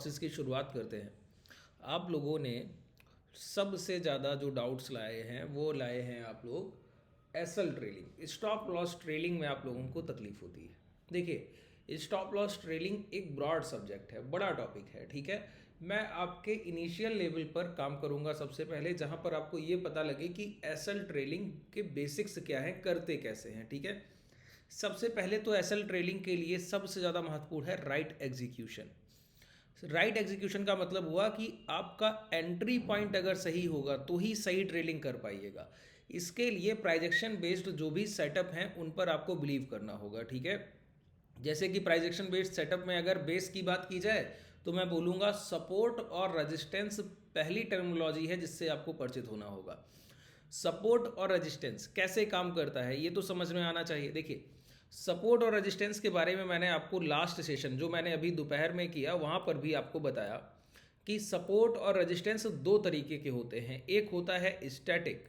Process की शुरुआत करते हैं। आप लोगों ने सबसे ज़्यादा जो डाउट्स लाए हैं वो लाए हैं आप लोग SL trailing, stop loss trailing में आप लोगों को तकलीफ होती है। देखिए, स्टॉप लॉस ट्रेलिंग एक ब्रॉड सब्जेक्ट है, बड़ा टॉपिक है, ठीक है। मैं आपके इनिशियल लेवल पर काम करूंगा सबसे पहले, जहां पर आपको ये पता लगे कि एसएल ट्रेलिंग के बेसिक्स क्या हैं, करते कैसे हैं, ठीक है। सबसे पहले तो एसएल ट्रेलिंग के लिए सबसे ज़्यादा महत्वपूर्ण है राइट एग्जीक्यूशन। राइट एग्जीक्यूशन का मतलब हुआ कि आपका एंट्री पॉइंट अगर सही होगा तो ही सही ट्रेलिंग कर पाइएगा। इसके लिए प्राइजेक्शन बेस्ड जो भी सेटअप हैं उन पर आपको बिलीव करना होगा, ठीक है। जैसे कि प्राइजेक्शन बेस्ड सेटअप में अगर बेस की बात की जाए तो मैं बोलूँगा सपोर्ट और रेजिस्टेंस पहली टर्मिनोलॉजी है जिससे आपको परिचित होना होगा। सपोर्ट और रेजिस्टेंस कैसे काम करता है ये तो समझ में आना चाहिए। देखिए, सपोर्ट और रेजिस्टेंस के बारे में मैंने आपको लास्ट सेशन जो मैंने अभी दोपहर में किया वहाँ पर भी आपको बताया कि सपोर्ट और रेजिस्टेंस दो तरीके के होते हैं। एक होता है स्टैटिक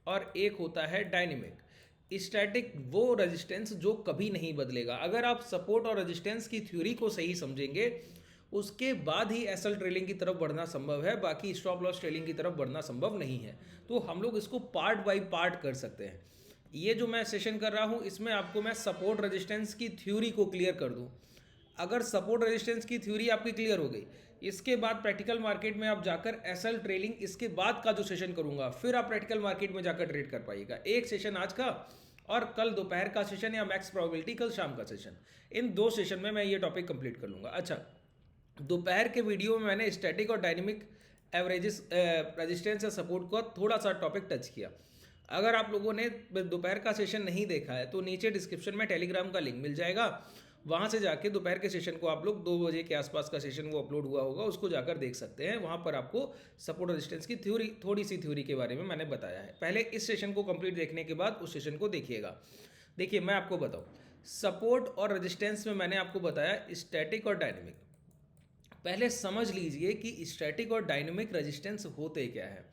और एक होता है डायनेमिक। स्टैटिक वो रेजिस्टेंस जो कभी नहीं बदलेगा। अगर आप सपोर्ट और रेजिस्टेंस की थ्योरी को सही समझेंगे उसके बाद ही एसएल ट्रेलिंग की तरफ बढ़ना संभव है, बाकी स्टॉप लॉस ट्रेलिंग की तरफ बढ़ना संभव नहीं है। तो हम लोग इसको पार्ट बाय पार्ट कर सकते हैं। ये जो मैं सेशन कर रहा हूँ इसमें आपको मैं सपोर्ट रेजिस्टेंस की थ्योरी को क्लियर कर दूँ। अगर सपोर्ट रेजिस्टेंस की थ्योरी आपकी क्लियर हो गई, इसके बाद प्रैक्टिकल मार्केट में आप जाकर एसएल ट्रेलिंग इसके बाद का जो सेशन करूंगा फिर आप प्रैक्टिकल मार्केट में जाकर ट्रेड कर पाइएगा। एक सेशन आज का और कल दोपहर का सेशन या मैक्स प्रोबेबिलिटी कल शाम का सेशन, इन दो सेशन में मैं ये टॉपिक कंप्लीट कर लूँगा। अच्छा, दोपहर के वीडियो में मैंने स्टैटिक और डायनेमिक एवरेजेस रेजिस्टेंस या सपोर्ट का थोड़ा सा टॉपिक टच किया। अगर आप लोगों ने दोपहर का सेशन नहीं देखा है तो नीचे डिस्क्रिप्शन में टेलीग्राम का लिंक मिल जाएगा, वहाँ से जाके दोपहर के सेशन को आप लोग 2 बजे के आसपास का सेशन वो अपलोड हुआ होगा, उसको जाकर देख सकते हैं। वहाँ पर आपको सपोर्ट रेजिस्टेंस की थ्योरी, थोड़ी सी थ्योरी के बारे में मैंने बताया है। पहले इस सेशन को कंप्लीट देखने के बाद उस सेशन को देखिएगा। देखिए, मैं आपको बताऊँ, सपोर्ट और रेजिस्टेंस में मैंने आपको बताया स्टैटिक और डायनेमिक। पहले समझ लीजिए कि स्टैटिक और डायनेमिक रेजिस्टेंस होते क्या है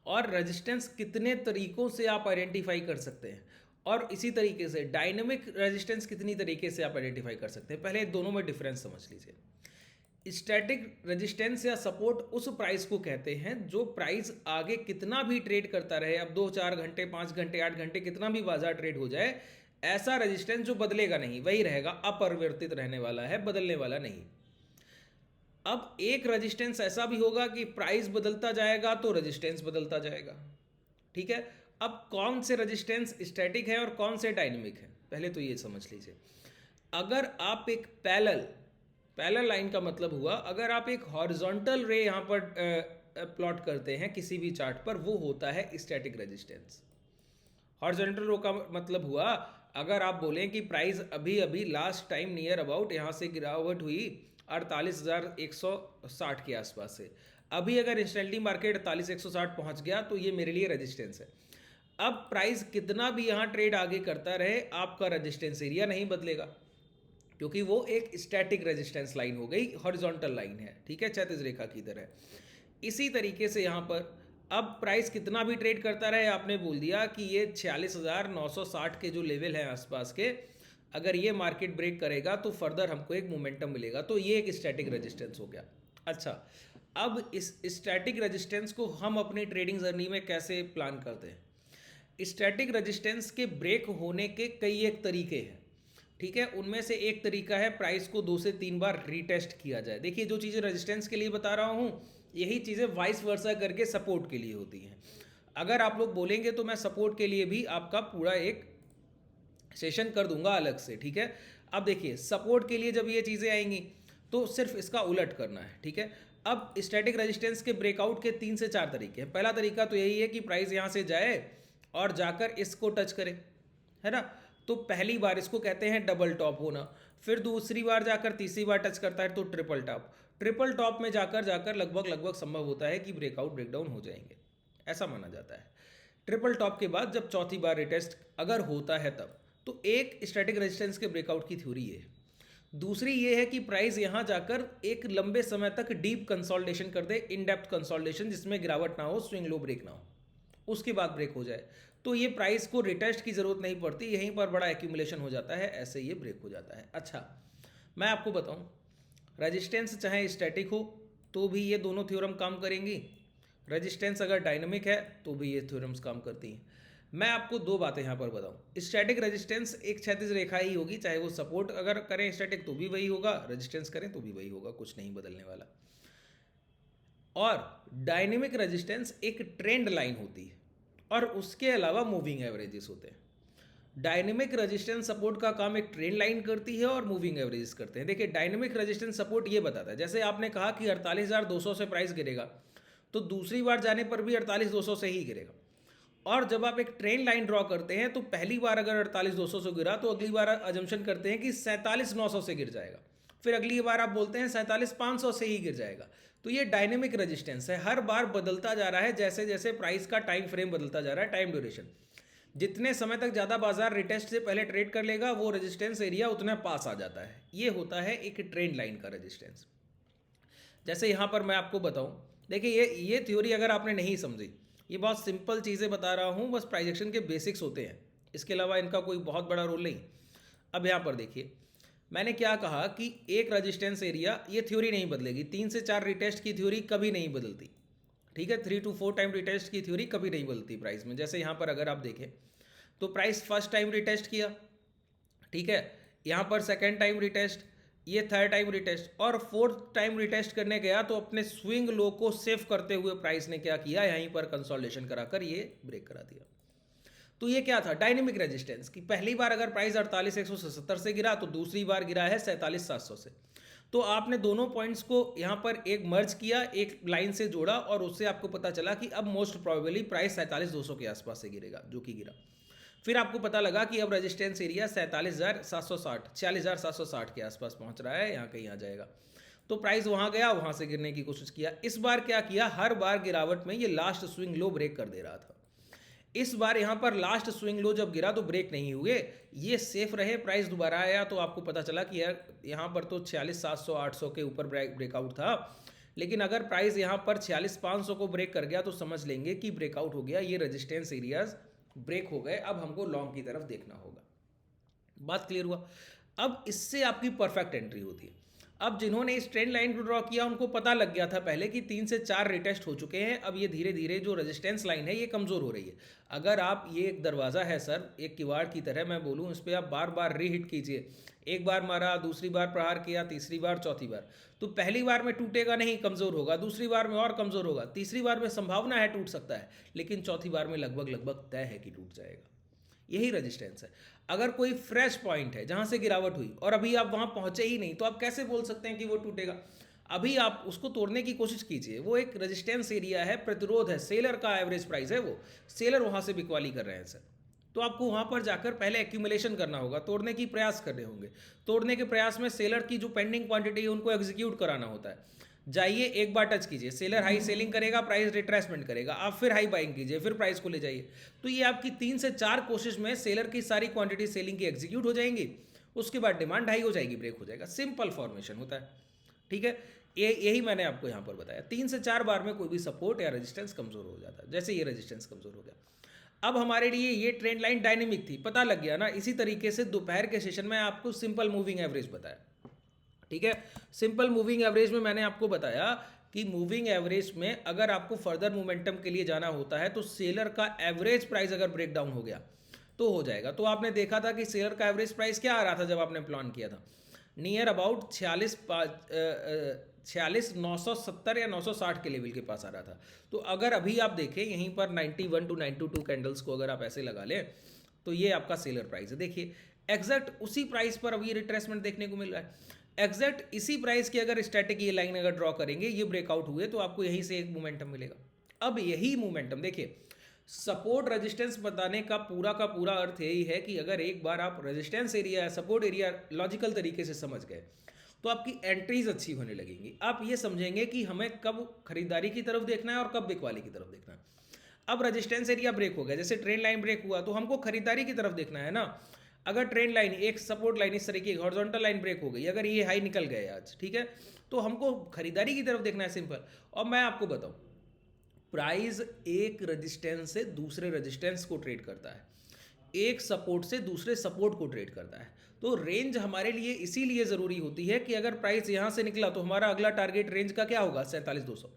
और रेजिस्टेंस कितने तरीकों से आप आइडेंटिफाई कर सकते हैं, और इसी तरीके से डायनेमिक रेजिस्टेंस कितनी तरीके से आप आइडेंटिफाई कर सकते हैं। पहले दोनों में डिफरेंस समझ लीजिए। स्टैटिक रेजिस्टेंस या सपोर्ट उस प्राइस को कहते हैं जो प्राइस आगे कितना भी ट्रेड करता रहे, अब 2-4 घंटे, 5 घंटे, 8 घंटे कितना भी बाजार ट्रेड हो जाए, ऐसा रेजिस्टेंस जो बदलेगा नहीं, वही रहेगा, अपरिवर्तित रहने वाला है, बदलने वाला नहीं। अब एक रेजिस्टेंस ऐसा भी होगा कि प्राइस बदलता जाएगा तो रेजिस्टेंस बदलता जाएगा, ठीक है। अब कौन से रेजिस्टेंस स्टैटिक है और कौन से डायनेमिक है, पहले तो ये समझ लीजिए। अगर आप एक पैरेलल लाइन का मतलब हुआ, अगर आप एक हॉरिजॉन्टल रे यहाँ पर प्लॉट करते हैं किसी भी चार्ट पर, वो होता है स्टैटिक रेजिस्टेंस। हॉरिजॉन्टल रो का मतलब हुआ, अगर आप बोलें कि प्राइस अभी अभी लास्ट टाइम नियर अबाउट यहाँ से गिरावट हुई 48,160 के आसपास से, अभी अगर इंस्टेंटली मार्केट 48,160 पहुँच गया तो ये मेरे लिए रेजिस्टेंस है। अब प्राइस कितना भी यहाँ ट्रेड आगे करता रहे, आपका रेजिस्टेंस एरिया नहीं बदलेगा, क्योंकि वो एक स्टैटिक रेजिस्टेंस लाइन हो गई, हॉरिजॉन्टल लाइन है, ठीक है, क्षैतिज रेखा की तरह। इसी तरीके से यहाँ पर अब प्राइस कितना भी ट्रेड करता रहे, आपने बोल दिया कि ये 46,960 के जो लेवल हैं आसपास के, अगर ये मार्केट ब्रेक करेगा तो फर्दर हमको एक मोमेंटम मिलेगा, तो ये एक स्टैटिक रेजिस्टेंस हो गया। अच्छा, अब इस स्टैटिक रेजिस्टेंस को हम अपनी ट्रेडिंग जर्नी में कैसे प्लान करते हैं। स्टैटिक रेजिस्टेंस के ब्रेक होने के कई एक तरीके हैं, ठीक है। उनमें से एक तरीका है प्राइस को 2 से 3 बार रीटेस्ट किया जाए। देखिए, जो चीज़ें रेजिस्टेंस के लिए बता रहा हूँ यही चीज़ें वाइस वर्सा करके सपोर्ट के लिए होती हैं। अगर आप लोग बोलेंगे तो मैं सपोर्ट के लिए भी आपका पूरा एक सेशन कर दूंगा अलग से, ठीक है। अब देखिए, सपोर्ट के लिए जब ये चीज़ें आएंगी तो सिर्फ इसका उलट करना है, ठीक है। अब स्टैटिक रेजिस्टेंस के ब्रेकआउट के 3 से 4 तरीके हैं। पहला तरीका तो यही है कि प्राइस यहाँ से जाए और जाकर इसको टच करे, है ना। तो पहली बार इसको कहते हैं डबल टॉप होना, फिर दूसरी बार जाकर तीसरी बार टच करता है तो ट्रिपल टॉप। ट्रिपल टॉप में जाकर जाकर लगभग संभव होता है कि ब्रेकआउट ब्रेकडाउन हो जाएंगे, ऐसा माना जाता है। ट्रिपल टॉप के बाद जब चौथी बार रिटेस्ट अगर होता है तब, तो एक स्टैटिक रेजिस्टेंस के ब्रेकआउट की थ्योरी है। दूसरी ये है कि प्राइस यहाँ जाकर एक लंबे समय तक डीप कंसोलिडेशन कर दे, इन डेप्थ कंसोलिडेशन, जिसमें गिरावट ना हो, स्विंग लो ब्रेक ना हो, उसके बाद ब्रेक हो जाए, तो ये प्राइस को रिटेस्ट की ज़रूरत नहीं पड़ती, यहीं पर बड़ा एक्यूमुलेशन हो जाता है, ऐसे ये ब्रेक हो जाता है। अच्छा, मैं आपको बताऊं, रेजिस्टेंस चाहे स्टैटिक हो तो भी ये दोनों थ्योरम काम करेंगी, रेजिस्टेंस अगर डायनेमिक है तो भी ये थ्योरम्स काम करती हैं। मैं आपको दो बातें यहाँ पर बताऊँ। स्टैटिक रेजिस्टेंस एक क्षैतिज रेखा ही होगी, चाहे वो सपोर्ट अगर करें स्टैटिक तो भी वही होगा, रेजिस्टेंस करें तो भी वही होगा, कुछ नहीं बदलने वाला। और डायनेमिक रेजिस्टेंस एक ट्रेंड लाइन होती है और उसके अलावा मूविंग एवरेजेस होते हैं। डायनेमिक रेजिस्टेंस सपोर्ट का काम एक ट्रेंड लाइन करती है और मूविंग एवरेजेस करते हैं। देखिए डायनेमिक रेजिस्टेंस सपोर्ट ये बताता है, जैसे आपने कहा कि 48,200 से प्राइस गिरेगा तो दूसरी बार जाने पर भी 48,200 से ही गिरेगा। और जब आप एक ट्रेंड लाइन ड्रॉ करते हैं तो पहली बार अगर 48,200 से गिरा तो अगली बार अजम्पशन करते हैं कि 47,900 से गिर जाएगा, फिर अगली बार आप बोलते हैं 47,500 से ही गिर जाएगा। तो ये डायनेमिक रेजिस्टेंस है, हर बार बदलता जा रहा है जैसे जैसे प्राइस का टाइम फ्रेम बदलता जा रहा है, टाइम ड्यूरेशन। जितने समय तक ज़्यादा बाजार रिटेस्ट से पहले ट्रेड कर लेगा वो रेजिस्टेंस एरिया उतना पास आ जाता है। ये होता है एक ट्रेंड लाइन का रेजिस्टेंस। जैसे यहाँ पर मैं आपको बताऊँ, देखिए ये थ्योरी अगर आपने नहीं समझी, ये बहुत सिंपल चीज़ें बता रहा हूँ, बस प्राइस एक्शन के बेसिक्स होते हैं, इसके अलावा इनका कोई बहुत बड़ा रोल नहीं। अब यहाँ पर देखिए मैंने क्या कहा कि एक रेजिस्टेंस एरिया, ये थ्योरी नहीं बदलेगी, 3 से 4 रिटेस्ट की थ्योरी कभी नहीं बदलती, ठीक है। 3 to 4 टाइम रिटेस्ट की थ्योरी कभी नहीं बदलती प्राइस में। जैसे यहाँ पर अगर आप देखें तो प्राइस फर्स्ट टाइम रिटेस्ट किया, ठीक है, यहाँ पर सेकेंड टाइम रिटेस्ट, ये थर्ड टाइम रिटेस्ट और फोर्थ टाइम रिटेस्ट करने गया तो अपने स्विंग लो को सेव करते हुए प्राइस ने क्या किया, यहीं पर कंसोलिडेशन कराकर ये ब्रेक करा दिया। तो ये क्या था, डायनेमिक रेजिस्टेंस की पहली बार अगर प्राइस 48,170 से गिरा तो दूसरी बार गिरा है 47,700 से। तो आपने दोनों पॉइंट्स को यहाँ पर एक मर्ज किया, एक लाइन से जोड़ा और उससे आपको पता चला कि अब मोस्ट प्रोबेबली प्राइस 47,200 के आसपास से गिरेगा, जो कि गिरा। फिर आपको पता लगा कि अब रेजिस्टेंस एरिया 46,760 के आसपास पहुंच रहा है, यहाँ कहीं आ जाएगा। तो प्राइस वहाँ गया, वहाँ से गिरने की कोशिश किया। इस बार क्या किया, हर बार गिरावट में ये लास्ट स्विंग लो ब्रेक कर दे रहा था। इस बार यहाँ पर लास्ट स्विंग लो जब गिरा तो ब्रेक नहीं हुए, ये सेफ रहे, प्राइस दोबारा आया तो आपको पता चला कि यार यहाँ पर तो 46,700-800 के ऊपर ब्रेकआउट था, लेकिन अगर प्राइस यहाँ पर 46,500 को ब्रेक कर गया तो समझ लेंगे कि ब्रेकआउट हो गया, ये रेजिस्टेंस एरियाज ब्रेक हो गए, अब हमको लॉन्ग की तरफ देखना होगा। बात क्लियर हुआ। अब इससे आपकी परफेक्ट एंट्री होती है। अब जिन्होंने इस ट्रेंड लाइन को ड्रॉ किया उनको पता लग गया था पहले कि 3 से 4 रिटेस्ट हो चुके हैं, अब ये धीरे धीरे जो रेजिस्टेंस लाइन है ये कमज़ोर हो रही है। अगर आप, ये एक दरवाज़ा है सर, एक किवाड़ की तरह मैं बोलूँ, इस पर आप बार बार रीहिट कीजिए, एक बार मारा, दूसरी बार प्रहार किया, तीसरी बार, चौथी बार, तो पहली बार में टूटेगा नहीं, कमज़ोर होगा, दूसरी बार में और कमज़ोर होगा, तीसरी बार में संभावना है टूट सकता है, लेकिन चौथी बार में लगभग तय है कि टूट जाएगा। यही रेजिस्टेंस है। अगर कोई फ्रेश पॉइंट है जहां से गिरावट हुई और अभी आप वहां पहुंचे ही नहीं, तो आप कैसे बोल सकते हैं कि वो टूटेगा। अभी आप उसको तोड़ने की कोशिश कीजिए, वो एक रेजिस्टेंस एरिया है, प्रतिरोध है, सेलर का एवरेज प्राइस है, वो सेलर वहां से बिकवाली कर रहे हैं सर। तो आपको वहां पर जाकर पहले एक्यूमुलेशन करना होगा, तोड़ने की प्रयास करने होंगे। तोड़ने के प्रयास में सेलर की जो पेंडिंग क्वांटिटी है उनको एग्जीक्यूट कराना होता है। जाइए, एक बार टच कीजिए, सेलर हाई सेलिंग करेगा, प्राइस रिट्रेसमेंट करेगा, आप फिर हाई बाइंग कीजिए, फिर प्राइस को ले जाइए। तो ये आपकी 3 से 4 कोशिश में सेलर की सारी क्वांटिटी सेलिंग की एग्जीक्यूट हो जाएंगी, उसके बाद डिमांड हाई हो जाएगी, ब्रेक हो जाएगा। सिंपल फॉर्मेशन होता है, ठीक है। यही मैंने आपको यहाँ पर बताया। 3 से 4 बार में कोई भी सपोर्ट या रेजिस्टेंस कमजोर हो जाता है, जैसे ये रेजिस्टेंस कमजोर हो गया। अब हमारे लिए ये ट्रेंड लाइन डायनेमिक थी, पता लग गया ना। इसी तरीके से दोपहर के सेशन में आपको सिंपल मूविंग एवरेज बताया, ठीक है। सिंपल मूविंग एवरेज में मैंने आपको बताया कि मूविंग एवरेज में अगर आपको फर्दर मोमेंटम के लिए जाना होता है तो सेलर का एवरेज प्राइस अगर ब्रेक डाउन हो गया तो हो जाएगा। तो आपने देखा था कि सेलर का एवरेज प्राइस क्या आ रहा था जब आपने प्लान किया था, नियर अबाउट 46,970 या 960 के लेवल के पास आ रहा था। तो अगर अभी आप देखें यहीं पर 91 to 92 कैंडल्स को अगर आप ऐसे लगा लें तो ये आपका सेलर प्राइस है। देखिए एग्जैक्ट उसी प्राइस पर अभी रिट्रेसमेंट देखने को मिल रहा है। एग्जैक्ट इसी प्राइस की अगर स्टैटिक ये लाइन अगर ड्रॉ करेंगे, ये ब्रेकआउट हुए तो आपको यहीं से एक मोमेंटम मिलेगा। अब यही मोमेंटम देखिए, सपोर्ट रेजिस्टेंस बताने का पूरा अर्थ यही है कि अगर एक बार आप resistance area, support area logical तरीके से समझ गए तो आपकी एंट्रीज अच्छी होने लगेंगी। आप ये समझेंगे कि हमें कब खरीदारी की तरफ देखना है और कब बिकवाली की तरफ देखना है। अब रेजिस्टेंस एरिया ब्रेक हो गया, जैसे ट्रेंड लाइन ब्रेक हुआ तो हमको खरीदारी की तरफ देखना है ना। अगर ट्रेंड लाइन, एक सपोर्ट लाइन इस तरीके की हॉरिजॉन्टल लाइन ब्रेक हो गई, अगर ये हाई निकल गए आज, ठीक है, तो हमको खरीदारी की तरफ देखना है, सिंपल। और मैं आपको बताऊं, प्राइस एक रेजिस्टेंस से दूसरे रेजिस्टेंस को ट्रेड करता है। एक सपोर्ट से दूसरे सपोर्ट को ट्रेड करता है। तो रेंज हमारे लिए इसीलिए ज़रूरी होती है कि अगर प्राइस यहाँ से निकला तो हमारा अगला टारगेट रेंज का क्या होगा, 47,200।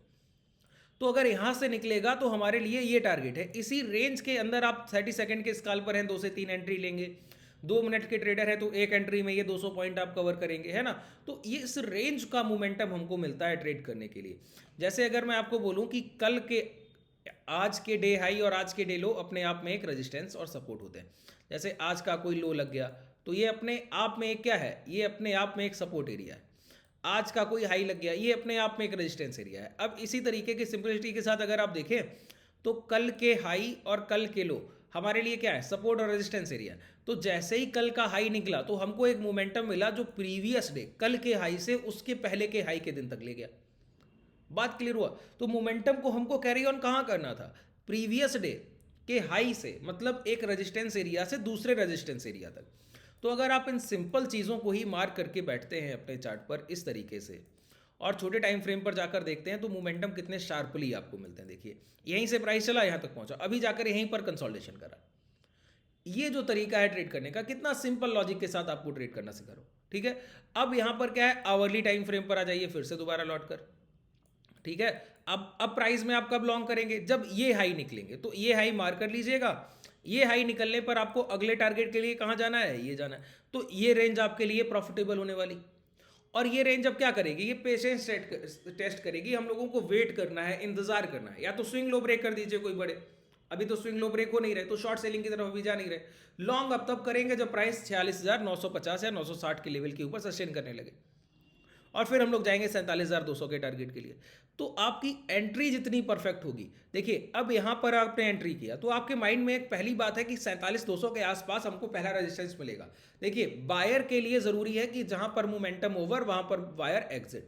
तो अगर यहाँ से निकलेगा तो हमारे लिए ये टारगेट है। इसी रेंज के अंदर आप 30 सेकंड के स्काल पर हैं, 2 से 3 एंट्री लेंगे। 2 मिनट के ट्रेडर है तो एक एंट्री में ये 200 पॉइंट आप कवर करेंगे, है ना। तो ये इस रेंज का मोमेंटम हमको मिलता है ट्रेड करने के लिए। जैसे अगर मैं आपको बोलूँ कि कल के आज के डे हाई और आज के डे लो अपने आप में एक रेजिस्टेंस और सपोर्ट होते हैं। जैसे आज का कोई लो लग गया तो ये अपने आप में एक क्या है, ये अपने आप में एक सपोर्ट एरिया है। आज का कोई हाई लग गया, ये अपने आप में एक रेजिस्टेंस एरिया है। अब इसी तरीके की सिंपलिसिटी के साथ अगर आप देखें तो कल के हाई और कल के लो हमारे लिए क्या है, सपोर्ट और रेजिस्टेंस एरिया। तो जैसे ही कल का हाई निकला तो हमको एक मोमेंटम मिला जो प्रीवियस डे कल के हाई से उसके पहले के हाई के दिन तक ले गया। बात क्लियर हुआ। तो मोमेंटम को हमको कैरी ऑन कहाँ करना था, प्रीवियस डे के हाई से, मतलब एक रेजिस्टेंस एरिया से दूसरे रेजिस्टेंस एरिया तक। तो अगर आप इन सिंपल चीज़ों को ही मार्क करके बैठते हैं अपने चार्ट पर इस तरीके से और छोटे टाइम फ्रेम पर जाकर देखते हैं तो मोमेंटम कितने शार्पली आपको मिलते हैं। देखिए यहीं से प्राइस चला, यहाँ तक पहुंचा, अभी जाकर यहीं पर कंसोलिडेशन करा। ये जो तरीका है ट्रेड करने का, कितना सिंपल लॉजिक के साथ आपको ट्रेड करना सिखा रहा हूं, ठीक है। अब यहाँ पर क्या है, आवरली टाइम फ्रेम पर आ जाइए फिर से दोबारा लौट कर, ठीक है। अब प्राइस में आप कब लॉन्ग करेंगे, जब ये हाई निकलेंगे। तो ये हाई मार्क कर लीजिएगा। ये हाई निकलने पर आपको अगले टारगेट के लिए कहाँ जाना है, ये जाना है। तो ये रेंज आपके लिए प्रॉफिटेबल होने वाली। और ये रेंज अब क्या करेगी, ये पेशेंस टेस्ट करेगी। हम लोगों को वेट करना है, इंतजार करना है। या तो स्विंग लो ब्रेक कर दीजिए कोई बड़े, अभी तो स्विंग लो ब्रेक हो नहीं रहे तो शॉर्ट सेलिंग की तरफ अभी जा नहीं रहे। लॉन्ग अब तब करेंगे जब प्राइस 46,950 या 960 के लेवल के ऊपर सस्टेन करने लगे, और फिर हम लोग जाएंगे 47,200 के टारगेट के लिए। तो आपकी एंट्री जितनी परफेक्ट होगी, देखिए अब यहाँ पर आपने एंट्री किया तो आपके माइंड में एक पहली बात है कि 47,200 के आसपास हमको पहला रेजिस्टेंस मिलेगा। देखिए बायर के लिए ज़रूरी है कि जहाँ पर मोमेंटम ओवर वहाँ पर बायर एग्जिट।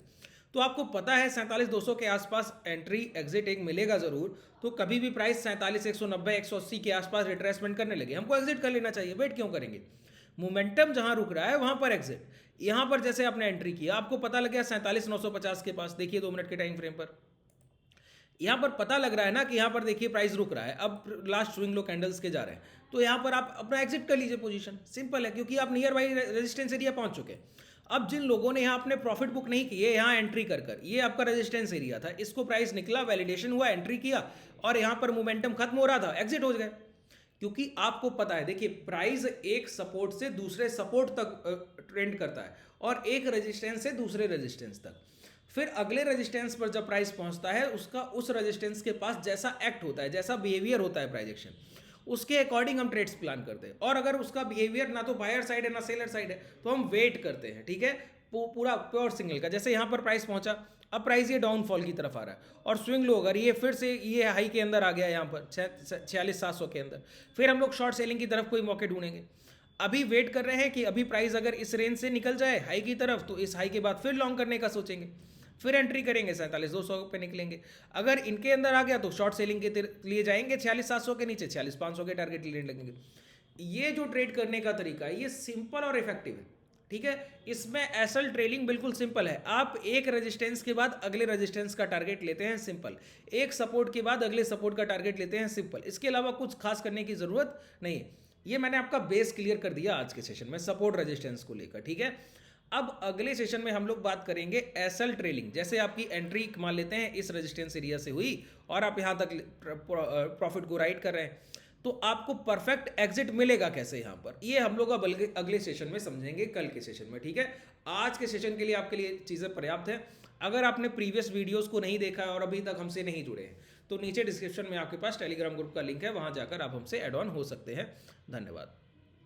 तो आपको पता है 47,200 के आसपास एंट्री एग्जिट एक मिलेगा ज़रूर। तो कभी भी प्राइस 47,190 180 के आसपास रिट्रेसमेंट करने लगे हमको एग्जिट कर लेना चाहिए। वेट क्यों करेंगे, मोमेंटम जहां रुक रहा है वहां पर एग्जिट। यहां पर जैसे आपने एंट्री किया, आपको पता लग गया 47,950 के पास, देखिए 2 मिनट के टाइम फ्रेम पर यहां पर पता लग रहा है ना कि यहां पर देखिए प्राइस रुक रहा है, अब लास्ट स्विंग लो कैंडल्स के जा रहे हैं। तो यहां पर आप अपना एग्जिट कर लीजिए पोजीशन, सिंपल है, क्योंकि आप नियर बाई रेजिस्टेंस एरिया पहुंच चुके हैं। अब जिन लोगों ने यहाँ अपने प्रॉफिट बुक नहीं किए, यहाँ एंट्री कर ये आपका रेजिस्टेंस एरिया था, इसको प्राइस निकला, वैलिडेशन हुआ, एंट्री किया और यहाँ पर मोमेंटम खत्म हो रहा था, एग्जिट हो गए। क्योंकि आपको पता है, देखिए प्राइस एक सपोर्ट से दूसरे सपोर्ट तक ट्रेंड करता है और एक रेजिस्टेंस से दूसरे रेजिस्टेंस तक। फिर अगले रेजिस्टेंस पर जब प्राइस पहुंचता है उसका उस रेजिस्टेंस के पास जैसा एक्ट होता है, जैसा बिहेवियर होता है प्राइस एक्शन, उसके अकॉर्डिंग हम ट्रेड्स प्लान करते हैं। और अगर उसका बिहेवियर ना तो बायर साइड है ना सेलर साइड है तो हम वेट करते हैं, ठीक है, पूरा प्योर सिग्नल का। जैसे यहाँ पर प्राइस पहुंचा, अब प्राइस ये डाउनफॉल की तरफ आ रहा है और स्विंग लो अगर ये फिर से ये हाई के अंदर आ गया यहाँ पर 46,700 के अंदर, फिर हम लोग शॉर्ट सेलिंग की तरफ कोई मौके ढूंढेंगे। अभी वेट कर रहे हैं कि अभी प्राइस अगर इस रेंज से निकल जाए हाई की तरफ तो इस हाई के बाद फिर लॉन्ग करने का सोचेंगे, फिर एंट्री करेंगे 47,200 पे निकलेंगे। अगर इनके अंदर आ गया तो शॉर्ट सेलिंग के लिए जाएंगे 46,700 के नीचे 46,500 के टारगेट लेने लगेंगे। ये जो ट्रेड करने का तरीका है ये सिंपल और इफेक्टिव है, ठीक है। इसमें एसल ट्रेलिंग बिल्कुल सिंपल है। आप एक रेजिस्टेंस के बाद अगले रेजिस्टेंस का टारगेट लेते हैं, सिंपल। एक सपोर्ट के बाद अगले सपोर्ट का टारगेट लेते हैं, सिंपल। इसके अलावा कुछ खास करने की जरूरत नहीं है। ये मैंने आपका बेस क्लियर कर दिया आज के सेशन में सपोर्ट रेजिस्टेंस को लेकर, ठीक है। अब अगले सेशन में हम लोग बात करेंगे एसल ट्रेलिंग। जैसे आपकी एंट्री मान लेते हैं इस रेजिस्टेंस एरिया से हुई और आप यहाँ तक प्रॉफिट को राइट कर रहे हैं, तो आपको परफेक्ट एग्जिट मिलेगा कैसे यहाँ पर, ये हम लोग अब अगले सेशन में समझेंगे, कल के सेशन में, ठीक है। आज के सेशन के लिए आपके लिए चीज़ें पर्याप्त हैं। अगर आपने प्रीवियस वीडियोस को नहीं देखा है और अभी तक हमसे नहीं जुड़े हैं तो नीचे डिस्क्रिप्शन में आपके पास टेलीग्राम ग्रुप का लिंक है, वहाँ जाकर आप हमसे ऐड ऑन हो सकते हैं। धन्यवाद।